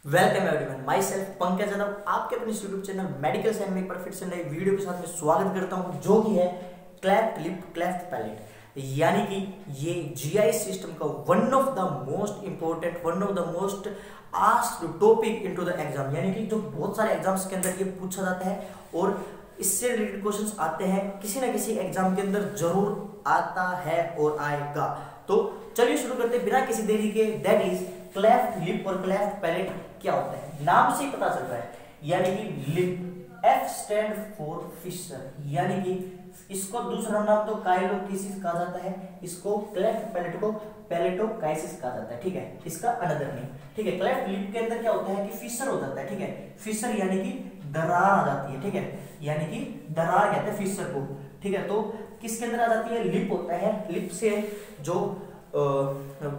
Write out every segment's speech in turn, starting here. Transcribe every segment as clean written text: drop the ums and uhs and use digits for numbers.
Welcome everyone, my self Pankaj Yadav आपके अपने YouTube channel medical science में एक बार फिर से नई वीडियो के साथ में स्वागत करता हूं, जो कि है क्लेफ्ट लिप क्लेफ्ट पैलेट। यानी कि ये जीआई सिस्टम का one of the most important, one of the most asked topic into the exam. यानी कि जो बहुत सारे एग्जाम्स के अंदर ये पूछा जाता है और इससे रिलेटेड क्वेश्चंस आते हैं, किसी ना किसी एग्जाम के अंदर जरूर आता है और आएगा। तो चलिए शुरू करते हैं बिना किसी देरी के। दैट इज क्लेफ्ट लिप और क्लेफ्ट पैलेट क्या होता है, नाम से ही पता चल रहा है। यानी कि lip, F stand for fissure, यानी कि इसको दूसरा नाम तो काइलोकिसिस कहा जाता है, इसको क्लेफ्ट पैलेट को पैलेटोकाइसिस कहा जाता है। ठीक है, इसका अनदर नेम। ठीक है, क्लेफ्ट लिप के अंदर क्या होता है कि फिशर हो जाता है। ठीक है, फिशर यानी कि दरार आ जाती है। ठीक है, यानी कि दरार कहते हैं फिशर को। ठीक है, तो किसके अंदर आ जाती है? लिप होता है, लिप से जो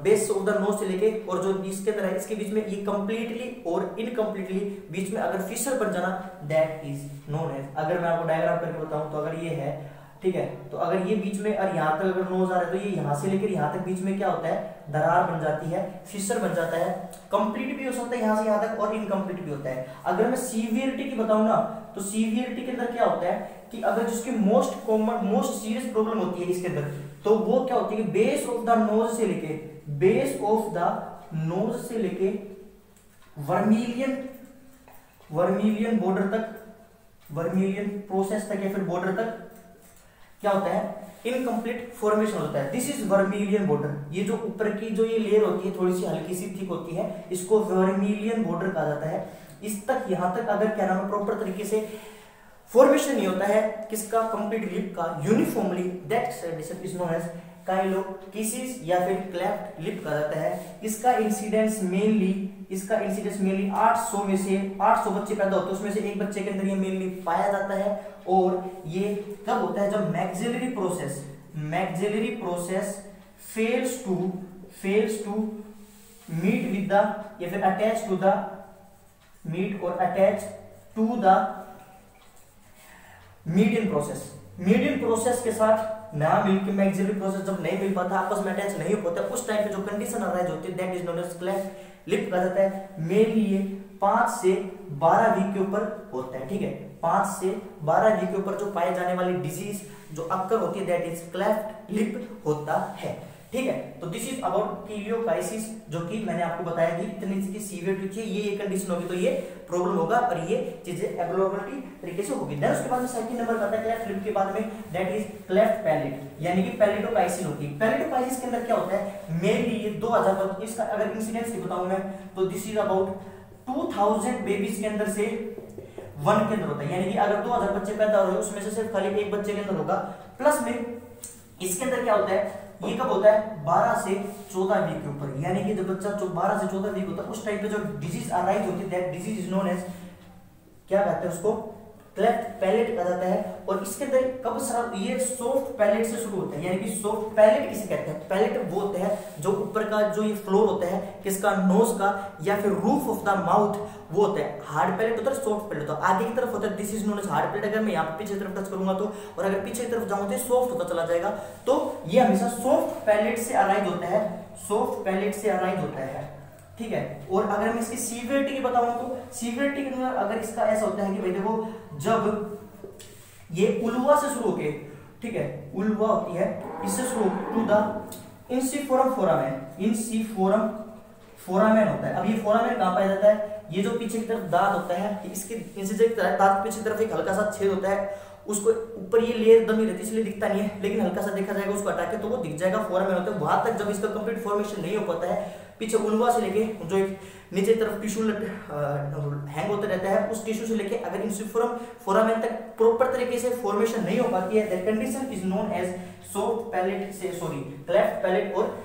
बेस ऑफ द नोज से लेके और जो इसके अंदर है इसके बीच में ये कंप्लीटली और इनकम्प्लीटली बीच में अगर फिशर बन जाना, दैट इज नोन एज। अगर मैं आपको डायग्राम करके बताऊं तो अगर ये है, ठीक है, तो अगर ये बीच में और यहाँ तक अगर नोज आ रहा है तो ये यहाँ से लेकर यहाँ तक बीच में क्या होता है? दरार बन जाती है, फिशर बन जाता है। कंप्लीट भी हो सकता है यहाँ से यहाँ तक और इनकम्प्लीट भी होता है। अगर मैं सीवियरिटी की बताऊं ना, तो सीवियरिटी के अंदर क्या होता है कि अगर जिसकी most common most serious problem होती है इसके अंदर, तो वो क्या होती है कि बेस ऑफ द नोज से लेके, बेस ऑफ द नोज से लेके वर्मिलियन बॉर्डर तक, वर्मिलियन प्रोसेस तक या फिर बॉर्डर तक क्या होता है? इनकम्प्लीट फॉर्मेशन होता है। This is vermilion border. ये जो ऊपर की जो ये लेयर होती है थोड़ी सी हल्की सी थिक होती है, इसको वर्मिलियन बॉर्डर कहा जाता है। इस तक यहां तक अगर क्या नाम है प्रॉपर तरीके से फॉर्मेशन नहीं होता है किसका? कंप्लीट लिप का uniformly, that condition is known as cheiloschisis या फिर क्लेफ्ट लिप कहा जाता है। इसका इंसिडेंस मेनली 800 में से 800 बच्चे पैदा होते हैं, उसमें से एक बच्चे के अंदर ये मेनली पाया जाता है। और ये कब होता है? जब maxillary process fails to meet with the या फिर अटैच टू द मीट और attach to the median process के साथ ना मिलकर मैक्सिलरी प्रोसेस जब नहीं मिल पाता, आपस में अटैच नहीं हो पाता, उस टाइम पे जो कंडीशन अराइज होती है that is known as cleft lip कहा जाता है। मेनली ये 5 से 12 वीक के ऊपर होता है। ठीक है, 5 से 12 वीक के ऊपर जो पाए जाने वाली डिजीज जो अक्कर होती है दैट इज क्लेफ्ट लिप होता है। ठीक है, तो दिस इज अबाउट काइलियोकाइसिस, जो कि मैंने आपको बताया कि इतनी सी सीवियरिटी है, ये कंडीशन होगी तो ये प्रॉब्लम होगा और ये चीजें एब्नॉर्मलिटी तरीके से होगी। देन उसके बाद में सेकंड नंबर आता है क्लेफ्ट लिप के बाद में, दैट इज क्लेफ्ट पैलेट, यानी कि पैलेटोकाइसिस होती है। पैलेटोकाइसिस के अंदर क्या होता है? मेनली ये 2000 इसका अगर इंसिडेंस की बताऊं मैं तो दिस इज अबाउट 2000 बेबीज के अंदर से 1 के अंदर होता है। यानी कि अगर 2000 बच्चे पैदा हो रहे हैं उसमें से सिर्फ खाली एक बच्चे के अंदर होगा। प्लस में इसके अंदर क्या होता है? ये कब होता है? 12 से 14 वीक के ऊपर। यानी कि जब बच्चा 12 से 14 वीक होता है उस टाइम पे जो डिजीज अराइज होती है that disease is known as, क्या कहते हैं उसको? क्लेफ्ट पैलेट कहा जाता है। और इसके अंदर कब सर ये सॉफ्ट पैलेट से शुरू होता है। यानी कि सॉफ्ट पैलेट किसे कहते हैं? पैलेट वो होता है जो ऊपर का जो ये फ्लोर होता है किसका? नोज का या फिर रूफ ऑफ द माउथ, वो होता है। हार्ड पैलेट होता है, सॉफ्ट पैलेट होता है। आगे की तरफ होता है this is known as hard palate. अगर मैं यहाँ पे पीछे की तरफ टच करूंगा तो, और अगर पीछे की तरफ जाऊंगा तो सॉफ्ट होता चला जाएगा। तो ये हमेशा सॉफ्ट पैलेट से अराइज होता है, सॉफ्ट पैलेट से अराइज होता है। ठीक है, और अगर मैं इसकी सीवियरिटी की बताऊं तो सीवियरिटी के अंदर अगर इसका ऐसा होता है कि भाई देखो, जब ये उल्वा से शुरू होके, ठीक है, उल्वा होती है, इससे शुरू टू द इंसिफोरम फोरामेन होता है। अब ये फोरामेन कहां पाया जाता है? ये जो पीछे की तरफ दांत होता है, इसके इंसिजर की तरह दांत पीछे की तरफ एक हल्का सा छेद होता है, उसको ऊपर ये लेयर दमी रहती है इसलिए दिखता नहीं है, लेकिन हल्का सा देखा जाएगा उसको हटा के तो वो दिख जाएगा, फोरामेन होता है। वहां तक जब इसका कंप्लीट फॉर्मेशन नहीं हो पाता है, पीछे उल्वा से लेके जो एक नीचे तरफ टिश्यू हैंग होता रहता है, उस टिश्यू से लेके अगर इंसिफोरम फोरामेन तक प्रॉपर तरीके से फॉर्मेशन नहीं हो पाती है, that condition is known as soft palate से क्लेफ्ट पैलेट और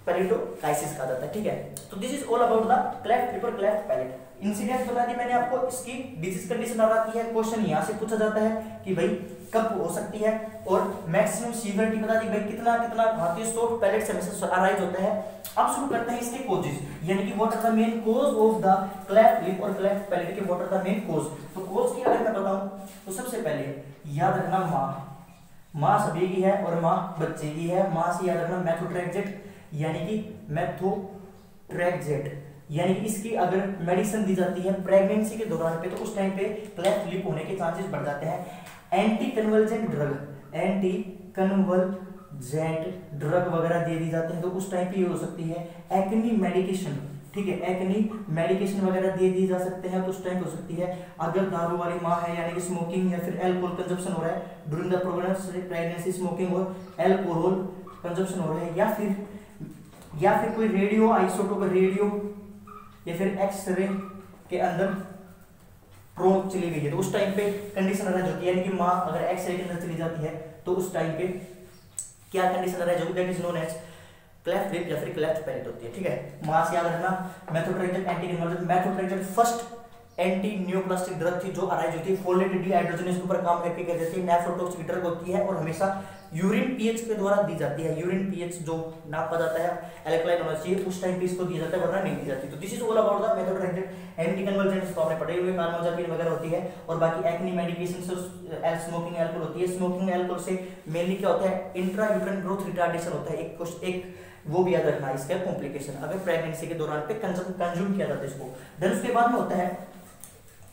पैलेटोकाइसिस कहा जाता है। ठीक है, तो this is all about the cleft lip और क्लेफ्ट पैलेट। इंसिडेंस बता दी मैंने आपको, इसकी डिजीज कंडीशन आ जाती है। क्वेश्चन यहाँ से पूछा जाता है कि भाई कब हो सकती है, और मैक्सिमम सीवियरिटी बता दी भाई कितना घातक सॉफ्ट पैलेट से हमेशा अराइज होता है। अब शुरू करते हैं इसके कॉजेस, यानी कि what are the main cause of the cleft lip और क्लेफ्ट पैलेट के what are the main cause. तो कॉज की अगर मैं बताऊं तो सबसे पहले याद रखना माँ सभी की है और माँ बच्चे की है। माँ से याद रखना मैथोट्रेक्सेट, यानी कि मैथोट्रेक्सेट यानी कि इसकी अगर मेडिसिन दी जाती है प्रेगनेंसी के दौरान पे, तो उस टाइम पे क्लेफ्ट लिप होने के चांसेस बढ़ जाते हैं। एंटी कन्वर्जेंट ड्रग वगैरह दे दी जाते हैं, तो उस टाइम पे ये हो सकती है। एक्नी मेडिकेशन, ठीक है, एक्नी मेडिकेशन वगैरह दे दी जा सकते हैं, तो उस टाइम पे हो सकती है। अगर दारू वाली माँ है, यानी कि स्मोकिंग या फिर अल्कोहल कंजप्शन हो रहा है ड्यूरिंग द प्रेगनेंसी, स्मोकिंग और अल्कोहल कंजप्शन हो रहा है, या फिर कोई रेडियो आइसोटोप, रेडियो या फिर एक्सरे के अंदर प्रोब चली गई है, तो उस टाइम पे कंडीशन अरेंज होती है। यानी कि माँ अगर एक्सरे के अंदर चली जाती है, तो उस टाइम पे क्या कंडीशन अरेंज होगी, that is known as cleft lip या फिर क्लेफ्ट पैलेट होती है, ठीक है। माँ से याद रखना, methotrexate anti convergent, methotrexate first anti neoplastic drug थी जो अराइज होती है फोलेट डिहाइड्रोजनेज के ऊपर काम करके क्या जाती है, नेफ्रोटॉक्सिक ड्रग होती है, और हमेशा यूरिन पीएच के द्वारा दी जाती है। यूरिन पीएच जो नापा जाता है एल्कलाइन होना चाहिए, उस टाइम पे इसको दिया जाता है, वरना नहीं दी जाती। तो this is all about the methotrexate anti convergent, तो आपने पढ़े हुए कार्बोजापिन वगैरह होती है। और बाकी एक्नी मेडिकेशन से स्मोकिंग अल्कोहल होती है। स्मोकिंग अल्कोहल से मेनली क्या होता है, इंट्रा यूट्राइन ग्रोथ रिटार्डेशन होता है, एक वो भी याद रखना, इसका कॉम्प्लिकेशन अगर प्रेगनेंसी के दौरान पे कंज्यूम किया जाता है इसको। देन उसके बाद में होता है,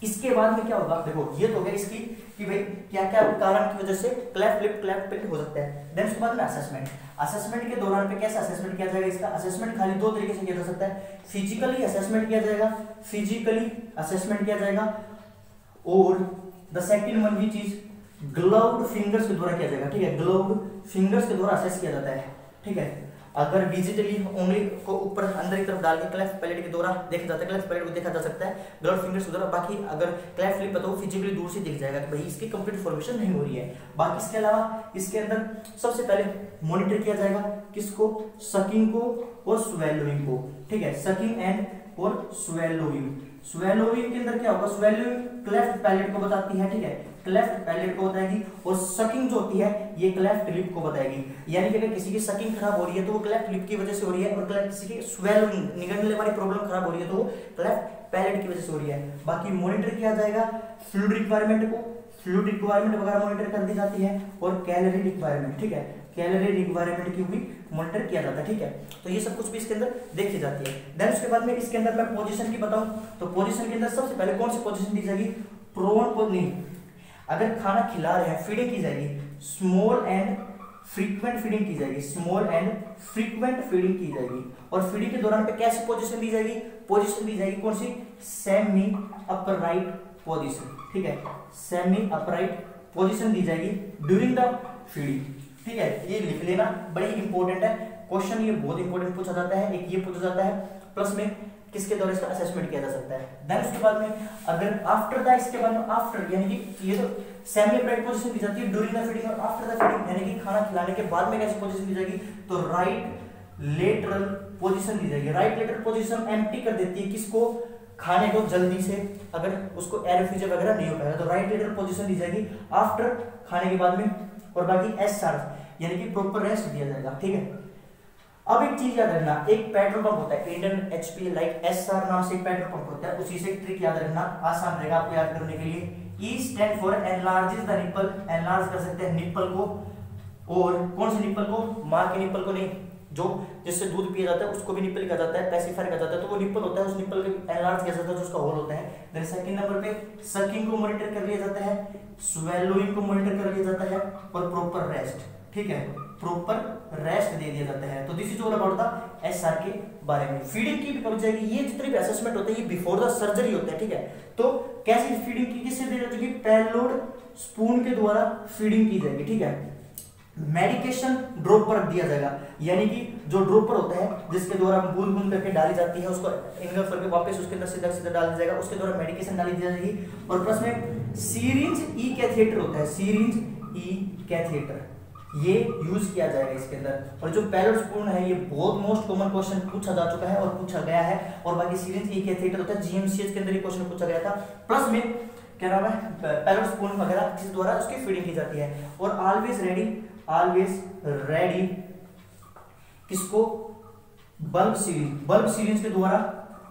इसके बाद में क्या होगा, देखो ये तो हो गया इसकी कि भाई क्या क्या कारण की वजह से क्लेफ्ट लिप क्लेफ्ट पैलेट हो सकता है। देन उसके बाद में असेसमेंट, असेसमेंट के दौरान पे कैसे असेसमेंट किया जाएगा, इसका असेसमेंट खाली दो तरीके से किया जा सकता है। फिजिकली असेसमेंट किया जाएगा, फिजिकली असेसमेंट किया जाएगा, और the second one which is gloved fingers के द्वारा किया जाएगा, ठीक है। ग्लोव्ड फिंगर्स के द्वारा असेस किया जाता है, ठीक है। अगर डिजिटली उंगली को ऊपर अंदर की तरफ डाल के क्लेफ्ट पैलेट के द्वारा देखा जाता है, क्लेफ्ट पैलेट को देखा जा सकता है ग्लोव्ड फिंगर्स के द्वारा। बाकी अगर क्लेफ्ट लिप तो फिजिकली दूर से दिख जाएगा कि भाई इसकी कंप्लीट फॉर्मेशन नहीं हो रही है। बाकी इसके अलावा इसके अंदर सबसे पहले मॉनिटर किया जाएगा किसको, सकिंग को और स्वेलोइंग को, ठीक है। सकिंग एंड और स्वेलोइंग, स्वेलोइंग के अंदर क्या होगा, स्वेलोइंग क्लेफ्ट पैलेट को बताती है, ठीक है, क्लेफ्ट पैलेट को बताएगी, और सकिंग जो होती है ये क्लेफ्ट लिप को बताएगी। यानी कि अगर किसी की सकिंग खराब हो रही है तो वो क्लेफ्ट लिप की वजह से हो रही है, और किसी की स्वेलोइंग निगलने वाली प्रॉब्लम खराब हो रही है तो वो क्लेफ्ट पैलेट की वजह से हो रही है। बाकी मॉनिटर किया जाएगा फ्लूइड रिक्वायरमेंट को, फ्लूइड रिक्वायरमेंट वगैरह मॉनिटर कर दी जाती है, और कैलोरी रिक्वायरमेंट, ठीक है, कैलोरी रिक्वायरमेंट की भी मॉनिटर किया जाता है, ठीक है। तो ये सब कुछ भी इसके अंदर देखी जाती है। देन उसके बाद में इसके अंदर मैं पोजीशन की बताऊं, तो पोजीशन के अंदर सबसे पहले कौन सी पोजीशन दी जाएगी, प्रोन पोजीशन। अगर खाना खिला रहे हैं, फीडिंग की जाएगी, स्मॉल एंड फ्रीक्वेंट फीडिंग की जाएगी, स्मॉल एंड फ्रीक्वेंट फीडिंग की जाएगी। और फीडिंग के दौरान पे कैसी पोजीशन दी जाएगी, पोजीशन दी जाएगी कौन सी, सेमी अपराइट पोजीशन, ठीक है, सेमी अपराइट पोजीशन दी जाएगी ड्यूरिंग द फीडिंग, ठीक है। ये लिख लेना, बड़ी इंपॉर्टेंट है क्वेश्चन, ये बहुत इंपॉर्टेंट पूछा जाता है। एक ये पूछा जाता है, प्लस में किसके द्वारा इसका असेसमेंट किया जा सकता है। देन उसके बाद में अगर आफ्टर द, इसके बाद में आफ्टर, यानी कि ये तो सेमी अपराइट पोजीशन दी जाती है ड्यूरिंग द फीडिंग, और आफ्टर द फीडिंग यानी कि खाना खिलाने के बाद में कैसी पोजीशन दी जाएगी, तो राइट लेटरल पोजीशन दी जाएगी। राइट लेटरल पोजीशन एम्प्टी कर देती है किसको, खाने को जल्दी से, अगर उसको एरोफिजिया वगैरह नहीं हो पाएगा तो राइट लेटरल पोजीशन दी जाएगी आफ्टर खाने के बाद में। और बाकी एसआर यानी कि प्रॉपर रेस्ट दिया जाएगा, ठीक है। अब एक चीज याद रखना, एक पेट्रोल पंप होता है इंडियन एचपी लाइक एसआर नाम से एक पेट्रोल पंप होता है, उसी से एक ट्रिक याद रखना, आसान रहेगा आपको याद करने के लिए। E stand for enlarges the nipple, enlarge कर सकते हैं निप्पल को, और कौन से निप्पल को, मां के निप्पल को नहीं, जो जिससे दूध पिया जाता है उसको भी निप्पल कहा जाता है, पैसिफायर कहा जाता है, तो वो निप्पल होता है, उस निप्पल को एनलार्ज किया जाता है जो उसका होल होता है। देन सेकंड नंबर पे सकिंग को मॉनिटर कर लिया जाता है, स्वेलोइंग को मॉनिटर कर लिया जाता है, और प्रॉपर रेस्ट, ठीक है, प्रॉपर रेस्ट दे दिया जाता है। तो this is all about the SR के बारे में। फीडिंग की भी कवर जाएगी, ये जितने भी असेसमेंट होते हैं ये बिफोर द सर्जरी होते हैं, ठीक है। तो कैसी फीडिंग की, किससे दी जाएगी, पैलोड स्पून के द्वारा फीडिंग की जाएगी, ठीक है। मेडिकेशन ड्रॉपर दिया जाएगा, यानी कि जो ड्रॉपर होता है जिसके द्वारा बूंद बूंद करके डाली जाती है, उसको इनगल्फ करके वापस उसके अंदर सीधा सीधा डाल दिया जाएगा, उसके द्वारा मेडिकेशन डाली जाएगी। और प्लस में सीरिंज ई कैथेटर होता है, सीरिंज ई कैथेटर ये यूज किया जाएगा इसके अंदर। और जो पैलोड स्पून है ये बहुत मोस्ट कॉमन क्वेश्चन पूछा जा चुका है और पूछा गया है। और बाकी सीरिंज ई कैथेटर होता है, जीएमसीएच के अंदर ये क्वेश्चन पूछा गया था। प्लस में क्या नाम है, पैलोड स्पून वगैरह जिस द्वारा उसकी फीडिंग की जाती है। और ऑलवेज रेडी किसको, बल्ब सीरिंज के द्वारा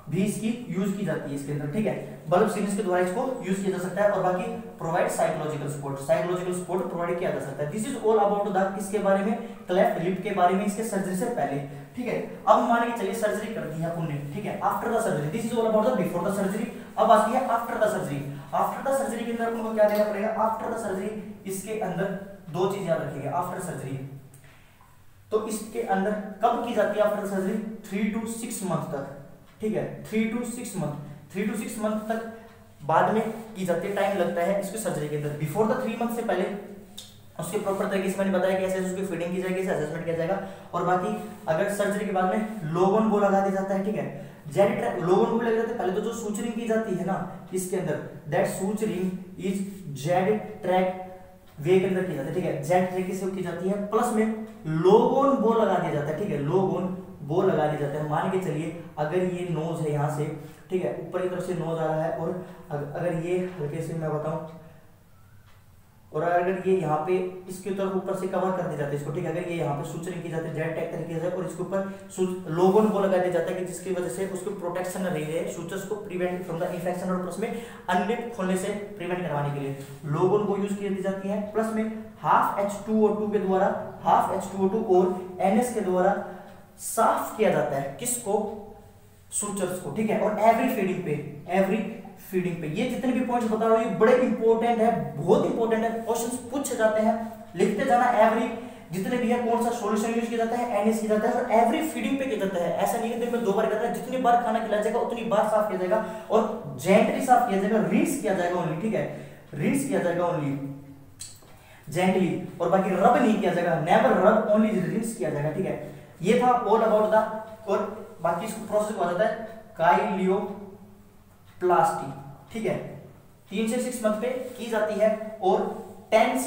भी इसकी यूज की जाती है इसके अंदर, ठीक है। बल्ब सीरीज के द्वारा इसको यूज किया जा सकता है। और बाकी प्रोवाइड साइकोलॉजिकल सपोर्ट प्रोवाइड किया जा सकता है। This is all about the किसके बारे में, क्लेफ्ट लिप के बारे में, इसके सर्जरी से पहले। ठीक है। अब मान के चलिए सर्जरी कर दी है उन्होंने, ठीक है, after the surgery, this is all about the before the surgery. अब आती है after the surgery. After the surgery के अंदर आपको क्या देना पड़ेगा, आफ्टर द सर्जरी इसके अंदर दो चीज याद रखिएगा। आफ्टर सर्जरी तो इसके अंदर कब की जाती है आफ्टर सर्जरी, 3 to 6 मंथ तक, ठीक है, 3 to 6 मंथ, 3 to 6 मंथ तक बाद में की जाती है, टाइम लगता है इसकी सर्जरी के अंदर। बिफोर द 3 मंथ से पहले उसके प्रॉपर तरीके से मैंने बताया कि ऐसे उसकी फीडिंग की जाएगी, इसे असेसमेंट किया जाएगा। और बाकी अगर सर्जरी के बाद में लोगन बो लगा दिया जाता है, ठीक है, जेड ट्रैक लोगन बो लगा जाता है। पहले तो जो सूचरिंग की जाती है ना इसके अंदर, that suturing is Z track way के अंदर की जाती है, ठीक है, जेड ट्रैक से की जाती है, प्लस में लोगन बो लगा दिया जाता है, ठीक है, लोगन बो लगा दिया जाता है। मान के चलिए अगर ये नोज है यहाँ से, ठीक है, ऊपर की तरफ से नोज आ रहा है, और अगर ये हल्के से मैं बताऊं, और अगर ये यहाँ पे इसके तरफ ऊपर से कवर कर दिया जाता है इसको, ठीक है, अगर ये यहाँ पे सूचरिंग की जाती है जेड टैग तरीके से, और इसके ऊपर लोगन को लगा दिया जाता है कि जिसकी वजह से उसको प्रोटेक्शन रही है, सूचर्स को प्रिवेंट फ्रॉम द इन्फेक्शन, और प्लस में अनलिप खोलने से प्रिवेंट करवाने के लिए लोगन को यूज की जाती है। प्लस में हाफ H2O2 के द्वारा, हाफ H2O2 और NS के द्वारा साफ किया जाता है किसको, सूचर्स को, ठीक है। और एवरी फीडिंग पे, एवरी फीडिंग पे, ये जितने भी पॉइंट्स बता रहा हूं ये बड़े इंपॉर्टेंट है, बहुत इंपॉर्टेंट है, क्वेश्चंस पूछे जाते हैं, लिखते जाना। एवरी जितने भी है कौन सा सॉल्यूशन यूज किया जाता है, एनएस किया जाता है, और एवरी फीडिंग पे किया जाता है। ऐसा नहीं है दिन में 2 बार करना है, जितनी बार खाना खिलाया जाएगा उतनी बार साफ किया जाएगा, और जेंटली साफ किया जाएगा, रिंस किया जाएगा ओनली, ठीक है, रिंस किया जाएगा ओनली जेंटली, और बाकी रब नहीं किया जाएगा, नेवर रब, ओनली रिंस किया जाएगा, ठीक है। ये था ऑल अबाउट द, और बाकी इसको प्रोसेस को आ जाता है काइलियोप्लास्टी, ठीक है, 3 से 6 मंथ पे की जाती है। और 10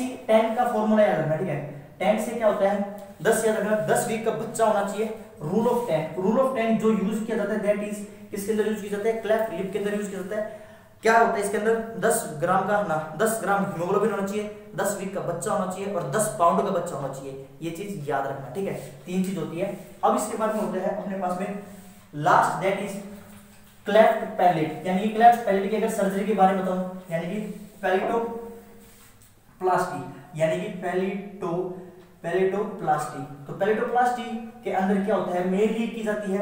का फॉर्मूला याद रखना, ठीक है, 10 से क्या होता है, 10 याद रखना, 10 वीक का बच्चा होना चाहिए। रूल ऑफ 10, रूल ऑफ 10 जो यूज किया जाता है दैट इज किसके अंदर यूज किया जाता है, क्लेफ्ट लिप के अंदर यूज किया जाता है। क्या होता है इसके अंदर, 10 ग्राम का ना 10 ग्राम हीमोग्लोबिन होना चाहिए, 10 वीक का बच्चा होना चाहिए, और 10 पाउंड का बच्चा होना चाहिए। ये चीज याद रखना, ठीक है, 3 चीज होती है। अब इसके बाद में होता है अपने पास में last, that is cleft palate, यानी कि क्लेफ्ट पैलेट की अगर सर्जरी के बारे में बताऊं, यानी कि पैलेटोप्लास्टी, यानी कि पैलेटोप्लास्टी। तो पैलेटोप्लास्टी के अंदर क्या होता है, मेनली की जाती है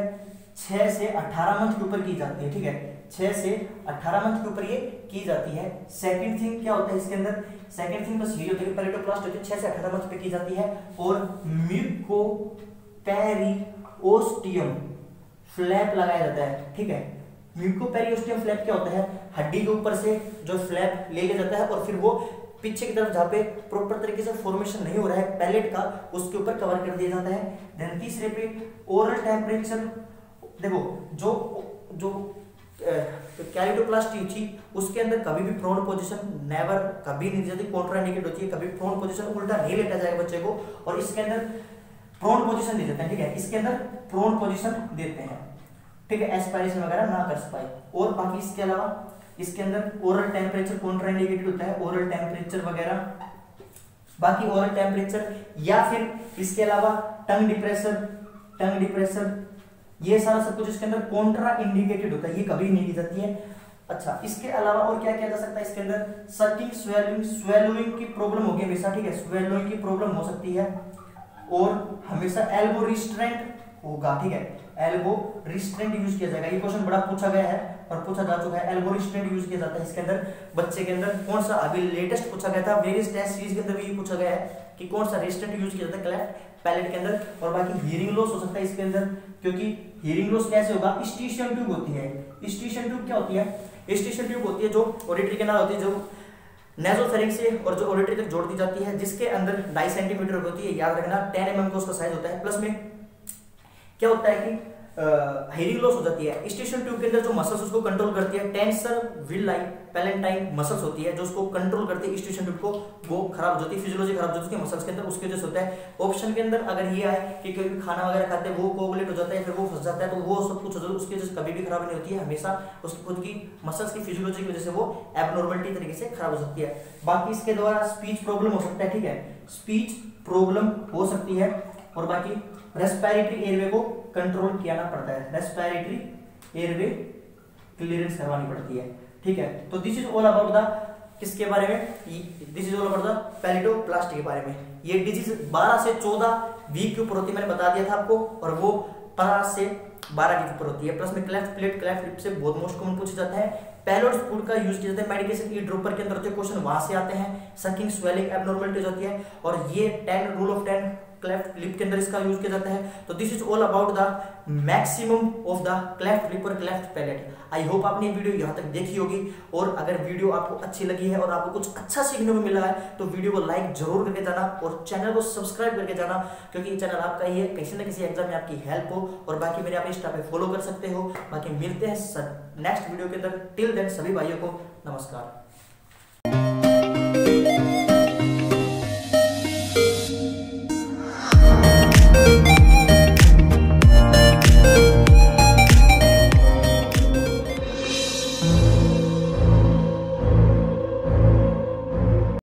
6 से 18 मंथ के ऊपर की जाती है, ठीक है, 6 से 18 मंथ के ऊपर ये की जाती है। सेकंड थिंग क्या होता है इसके अंदर, सेकंड थिंग बस ये होती है कि पैलेटोप्लास्टी होती है 6 से 18 मंथ पे की जाती है। और म्यूकोपेरिओस्टियम फ्लैप लगाया जाता है, ठीक है। म्यूकोपेरिओस्टियम फ्लैप क्या होता है, हड्डी के ऊपर से जो फ्लैप ले लिया जाता है, और फिर वो पीछे की तरफ जहाँ पे प्रॉपर तरीके से फॉर्मेशन नहीं हो रहा है पैलेट का, उसके ऊपर कवर कर दिया जाता है। देन तीसरे पे ओरल टेम्परेचर, देखो जो कैलिटोप्लास्टी थी उसके अंदर कभी भी प्रोन पोजीशन नेवर, कभी नहीं दी जाती, कॉन्ट्राइंडिकेट होती है, कभी प्रोन पोजीशन उल्टा नहीं लेटा जाएगा बच्चे को, और इसके अंदर प्रोन पोजीशन दे देते हैं, ठीक है, इसके अंदर प्रोन पोजीशन देते हैं, ठीक है, एस्पायरेशन वगैरह ना कर पाए। और बाकी इसके अलावा इसके अंदर ओरल टेम्परेचर कॉन्ट्राइंडिकेटेड होता है, ओरल टेम्परेचर वगैरह, बाकी ओरल टेम्परेचर, या फिर इसके अलावा टंग डिप्रेशर, ये सारा सब कुछ इसके अंदर कॉन्ट्रा इंडिकेटेड होता है, ये कभी नहीं दी जाती है। अच्छा, इसके अलावा और क्या किया जा सकता है इसके अंदर, सकिंग, स्वेलोइंग की प्रॉब्लम होगी हमेशा, ठीक है, स्वेलोइंग की प्रॉब्लम हो सकती है, और हमेशा एल्बो रिस्ट्रेंट होगा, ठीक है, एल्बो रिस्ट्रेंट यूज किया जाएगा। ये क्वेश्चन बड़ा पूछा गया है और पूछा जा चुका है, एल्बो रिस्ट्रेंट यूज किया जाता है इसके अंदर। बच्चे के अंदर कौन सा अभी लेटेस्ट पूछा गया था, वेरियस टेस्ट सीरीज के अंदर भी पूछा गया है कि कौन सा रिस्ट्रेंट यूज किया जाता है क्लेफ्ट पैलेट के अंदर। और बाकी हियरिंग लॉस हो सकता है इसके अंदर, क्योंकि हियरिंग लॉस कैसे होगा, स्टीशियन ट्यूब होती है। स्टीशियन ट्यूब क्या होती है, स्टीशियन ट्यूब होती है जो ऑडिटरी कैनाल होती है, जो नेसोफेरिंक्स से और जो ऑडिटरी तक जोड़ दी जाती है, जिसके अंदर 2.5 सेंटीमीटर होती है, याद रखना 10 mm का उसका साइज होता है। प्लस में क्या होता है कि हियरिंग लॉस हो जाती है। स्टेशन ट्यूब के अंदर जो मसल्स उसको कंट्रोल करती है, टेंसर विलाई पैलेंटाइन मसल्स होती है जो उसको कंट्रोल करती है स्टेशन ट्यूब को, वो खराब हो जाती है, फिजियोलॉजी खराब हो जाती है मसल्स के अंदर, उसकी वजह से होता है। ऑप्शन के अंदर अगर ये आए कि कभी खाना वगैरह खाते हैं वो कोगुलेट हो जाता है, फिर वो फंस जाता है, तो वो सब कुछ हो जाता है, उसकी वजह से कभी भी खराब नहीं होती है, हमेशा उसकी खुद की मसल्स की फिजियोलॉजी की वजह से वो एबनॉर्मलिटी तरीके से खराब हो सकती है। बाकी इसके द्वारा स्पीच प्रॉब्लम हो सकता है, ठीक है, स्पीच प्रॉब्लम हो सकती है। और बाकी रेस्पिरेटरी एयरवे को कंट्रोल किया पड़ता है, रेस्पिरेटरी एयरवे क्लियरेंस करवानी पड़ती है, ठीक है। तो this is all about the किसके बारे में, this is all about the palatoplasty के बारे में। ये डिजीज 12 से 14 वीक के ऊपर होती है, मैंने बता दिया था आपको, और वो 5 से 12 के ऊपर होती है। प्लस में क्लेफ्ट प्लेट, क्लेफ्ट लिप से बहुत मोस्ट कॉमन पूछा जाता है। पैलोड फूड का यूज किया जाता है मेडिकेशन ई ड्रॉपर के अंदर, तो क्वेश्चन वहां से आते हैं। सकिंग स्वेलिंग एब्नॉर्मलिटीज होती है, और ये 10 रूल ऑफ 10 क्लेफ्ट लिप के अंदर इसका यूज किया जाता है। तो this is all about the maximum of the cleft lip और क्लेफ्ट पैलेट। आई होप आपने वीडियो यहाँ तक देखी होगी, और अगर वीडियो आपको अच्छी लगी है और आपको कुछ अच्छा सीखने को मिला है तो वीडियो को लाइक जरूर करके जाना और चैनल को सब्सक्राइब करके जाना, क्योंकि ये चैनल आपका ही है, किसी न किसी एग्जाम में आपकी हेल्प हो। और बाकी मेरे आप इंस्टा पे फॉलो कर सकते हो। बाकी मिलते हैं नेक्स्ट वीडियो के अंदर। टिल देन सभी भाइयों को नमस्कार।